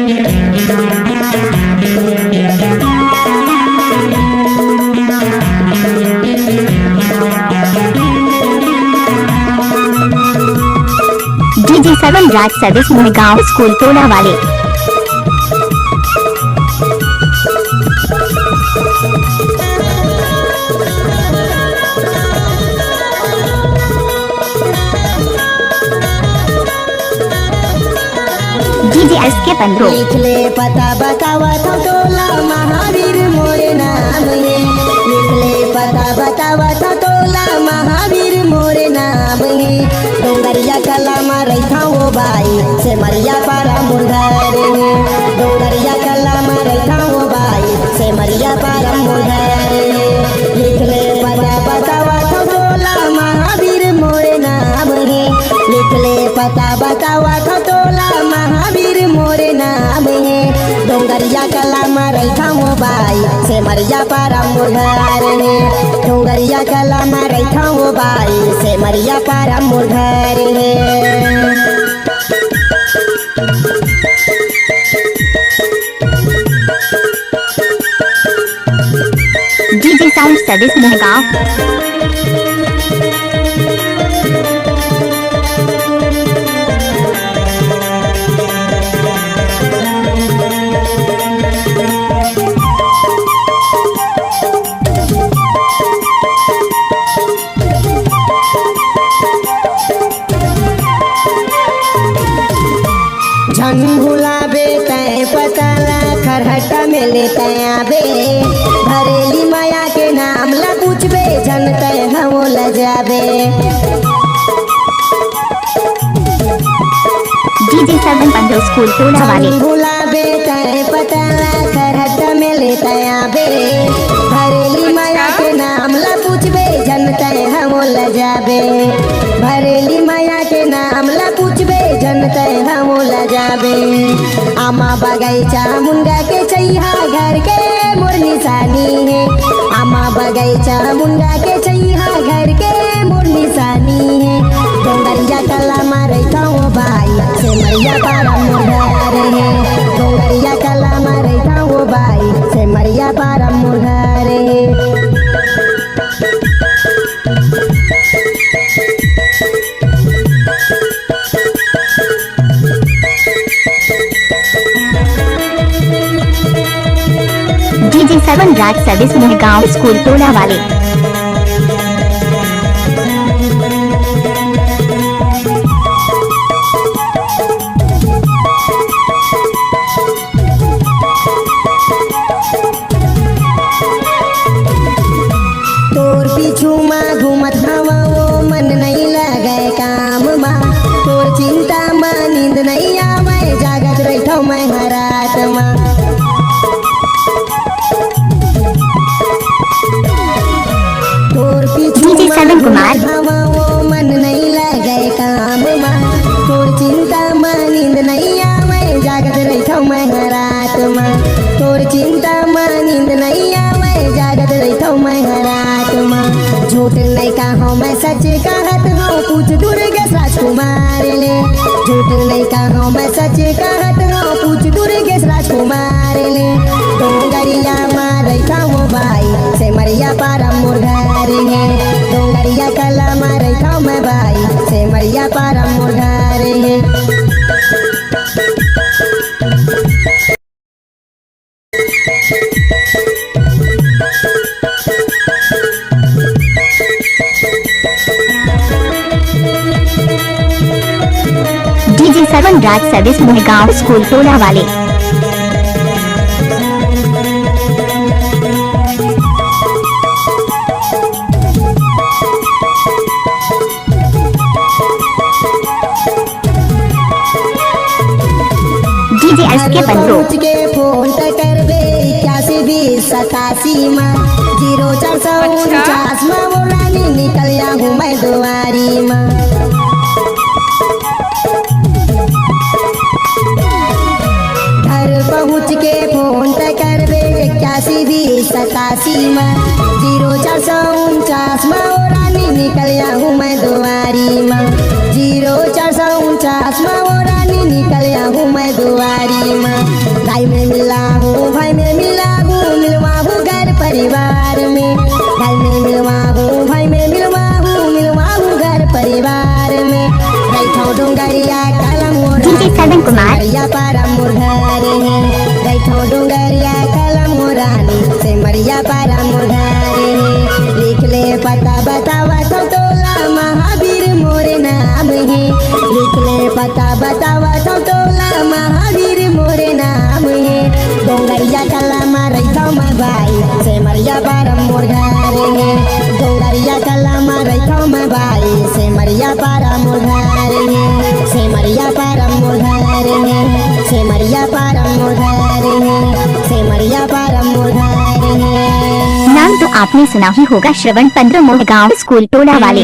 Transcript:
DJ7 राज service मुहगांव school टोला वाले। DJ SK 15 लिख ले पता बतावा था टोला महावीर मोरे नाम है। लिख ले पता बतावा था टोला महावीर मोरे नाम है। डोंगरिया कला मारई था वो बाई से मरिया पारा मुर्धर है। डोंगरिया कला मारई था वो बाई से मरिया पारा मुर्धर है। लिख ले पता बतावा था टोला महावीर मोरे नाम है। लिख ले पता बतावा था टोला महावीर मोरे नाम है। डोंगरिया कला मारई था वो बाई से मरिया पारा मुर्धर है। डोंगरिया कला मारई था वो बाई से मरिया पारा मुर्धर है। DJ sound service Muhgaon. झन भुलाबे तय पताला खरहटा में लेते आबे। भरेली माया के नाम ला पूछबे झन तय हम ल जाबे। DJ7 15 स्कूल टोला वाले। झन भुलाबे तय पताला खरहटा में लेते आबे। भरेली माया के नाम ला पूछबे झन तय हम ल जाबे। भरेली माया के नाम ला पूछबे जन तय हम ल जाबे। आमा बगैचा मुंडा के चैहा घर के मोर निशानी है। आमा बगैचा मुंडा के चैहा घर के मोर निशानी है। डोंगरिया कला मारे खाओ बाई से मरिया पारा मुर्धर है। डोंगरिया कला मारे खाओ बाई से मरिया पारा मुर्धर है। DJ7 राज सर्विस मुहगांव स्कूल टोला वाले। तोर पीछू मा घूमत हवा वो मन नहीं लगे काम मा। तोर चिंता मा नींद नहीं आवे जागत रही मैं हरात मा। तोर पीछू DJ7 कुमार हवा वो मन नहीं लगे काम मा। तोर चिंता मा नींद नहीं आवे जागत रही मैं हरात मा। तोर चिंता मा नींद नहीं आवे जागत रही मैं हरात मा। झूठ नहीं कहो मैं सच कहत हूँ पूछ दुर्गेश राजकुमार ले। झूठ नहीं कहो मैं सच कहत हूँ पूछ दुर्गेश राजकुमार ले। डोंगरिया मारे खाओ बाई से मरिया पारा मुर्धर है। डोंगरिया कला मारे खाओ मैं बाई से मरिया पारा मुर्धर है। DJ7 राज सर्विस मुहगांव स्कूल टोला वाले। DJ SK 15 के फोन करबे 812087 में 0449 में वो रानी निकलिया हूँ मैं दुआरी में। घर पहुँच के फोन करबे 812087 में 0449 में वो रानी निकलिया हूँ मैं दुआरी में। 0449 में वो रानी निकलिया हूँ मैं दुआरी में। भाई में मिला हूँ, भाई में मिला हूँ, मिलवा हूँ घर परिवार में। भाई में मिलवा हूँ, भाई में मिलवा हूँ, मिलवा हूँ घर परिवार में। बैठो डोंगरिया कलम DJ सदन कुमार। मरिया पारा मोर घर है। बैठो डोंगरिया कलम रानी से मरिया पारा मोर घर है। लिख ले पता बतावा तो टोला महावीर मोरे नाम है। लिख ले पता बतावा तो टोला महावीर मोरे नाम है। डोंगरिया कला मारे तो मैं भाई से मरिया पारा मोर घर है। डोंगरिया कला मारे तो मैं भाई से मरिया पारा मोर घर है। से मरिया पारा मोर घर है। से मरिया पारा मोर घर है। से मरिया पारा मोर घर है। नाम तो आपने सुना ही होगा, श्रवण 15 मोह गाँव स्कूल टोला वाले।